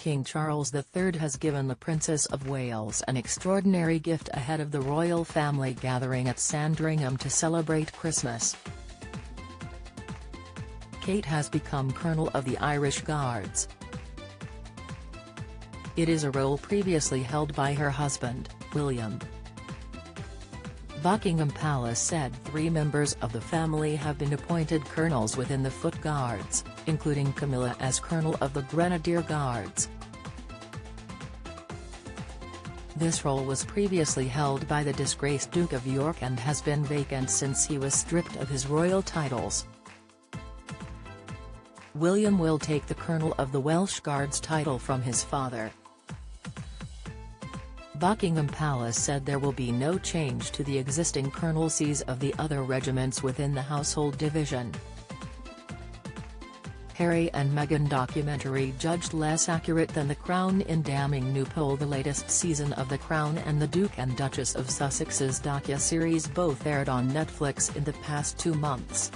King Charles III has given the Princess of Wales an extraordinary gift ahead of the royal family gathering at Sandringham to celebrate Christmas. Kate has become Colonel of the Irish Guards. It is a role previously held by her husband, William. Buckingham Palace said 3 members of the family have been appointed colonels within the Foot Guards, including Camilla as Colonel of the Grenadier Guards. This role was previously held by the disgraced Duke of York and has been vacant since he was stripped of his royal titles. William will take the Colonel of the Welsh Guards title from his father. Buckingham Palace said there will be no change to the existing colonelcies of the other regiments within the Household Division. Harry and Meghan documentary judged less accurate than The Crown in damning new poll. The latest season of The Crown and the Duke and Duchess of Sussex's docu-series both aired on Netflix in the past 2 months.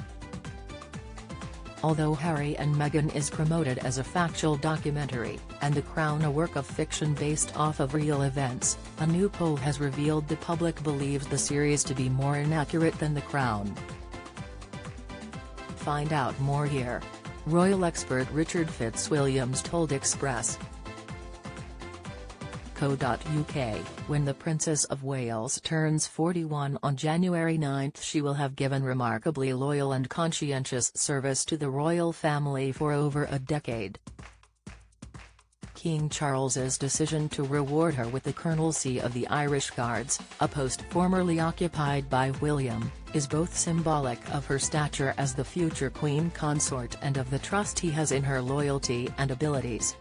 Although Harry and Meghan is promoted as a factual documentary, and The Crown a work of fiction based off of real events, a new poll has revealed the public believes the series to be more inaccurate than The Crown. Find out more here. Royal expert Richard Fitzwilliams told Express. Co.uk, when the Princess of Wales turns 41 on January 9, she will have given remarkably loyal and conscientious service to the royal family for over a decade. King Charles's decision to reward her with the colonelcy of the Irish Guards, a post formerly occupied by William, is both symbolic of her stature as the future Queen Consort and of the trust he has in her loyalty and abilities.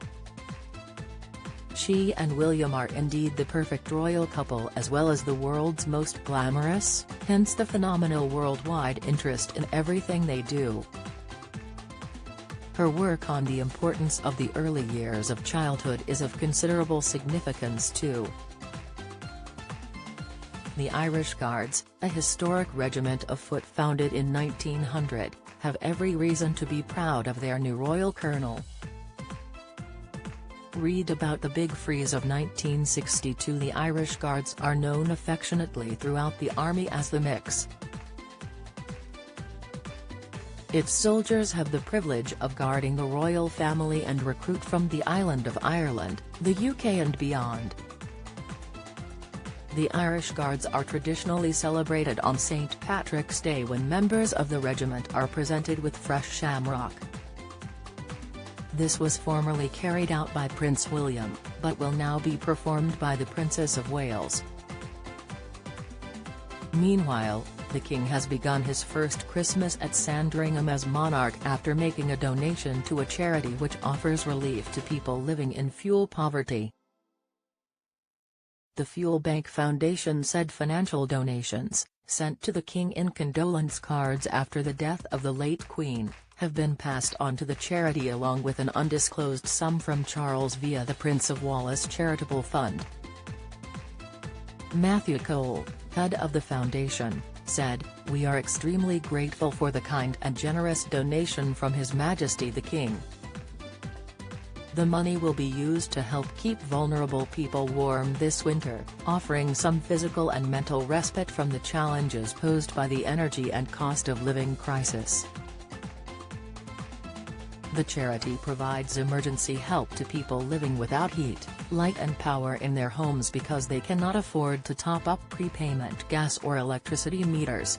She and William are indeed the perfect royal couple as well as the world's most glamorous, hence the phenomenal worldwide interest in everything they do. Her work on the importance of the early years of childhood is of considerable significance too. The Irish Guards, a historic regiment of foot founded in 1900, have every reason to be proud of their new royal colonel. Read about the Big Freeze of 1962. The Irish Guards are known affectionately throughout the army as the Mix. Its soldiers have the privilege of guarding the royal family and recruit from the island of Ireland, the UK and beyond. The Irish Guards are traditionally celebrated on St. Patrick's Day when members of the regiment are presented with fresh shamrock. This was formerly carried out by Prince William, but will now be performed by the Princess of Wales. Meanwhile, the King has begun his first Christmas at Sandringham as monarch after making a donation to a charity which offers relief to people living in fuel poverty. The Fuel Bank Foundation said financial donations, sent to the King in condolence cards after the death of the late Queen, have been passed on to the charity along with an undisclosed sum from Charles via the Prince of Wales Charitable Fund. Matthew Cole, head of the foundation, said, "We are extremely grateful for the kind and generous donation from His Majesty the King. The money will be used to help keep vulnerable people warm this winter, offering some physical and mental respite from the challenges posed by the energy and cost of living crisis." The charity provides emergency help to people living without heat, light and power in their homes because they cannot afford to top up prepayment gas or electricity meters.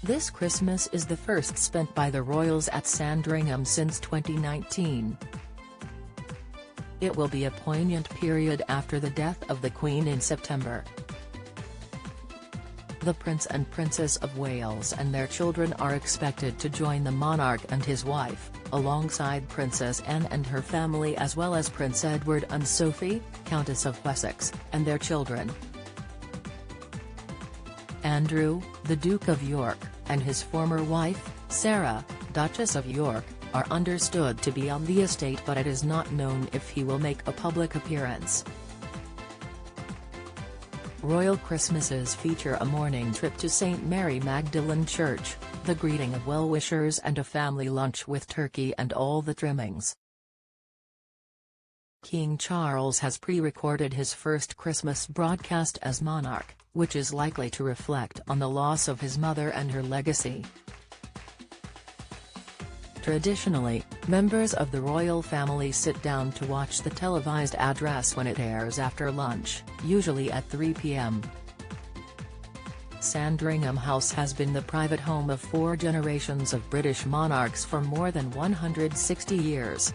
This Christmas is the first spent by the royals at Sandringham since 2019. It will be a poignant period after the death of the Queen in September. The Prince and Princess of Wales and their children are expected to join the monarch and his wife, alongside Princess Anne and her family as well as Prince Edward and Sophie, Countess of Wessex, and their children. Andrew, the Duke of York, and his former wife, Sarah, Duchess of York, are understood to be on the estate, but it is not known if he will make a public appearance. Royal Christmases feature a morning trip to St. Mary Magdalene Church, the greeting of well-wishers and a family lunch with turkey and all the trimmings. King Charles has pre-recorded his first Christmas broadcast as monarch, which is likely to reflect on the loss of his mother and her legacy. Traditionally, members of the royal family sit down to watch the televised address when it airs after lunch, usually at 3 p.m. Sandringham House has been the private home of 4 generations of British monarchs for more than 160 years.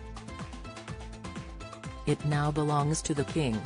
It now belongs to the King.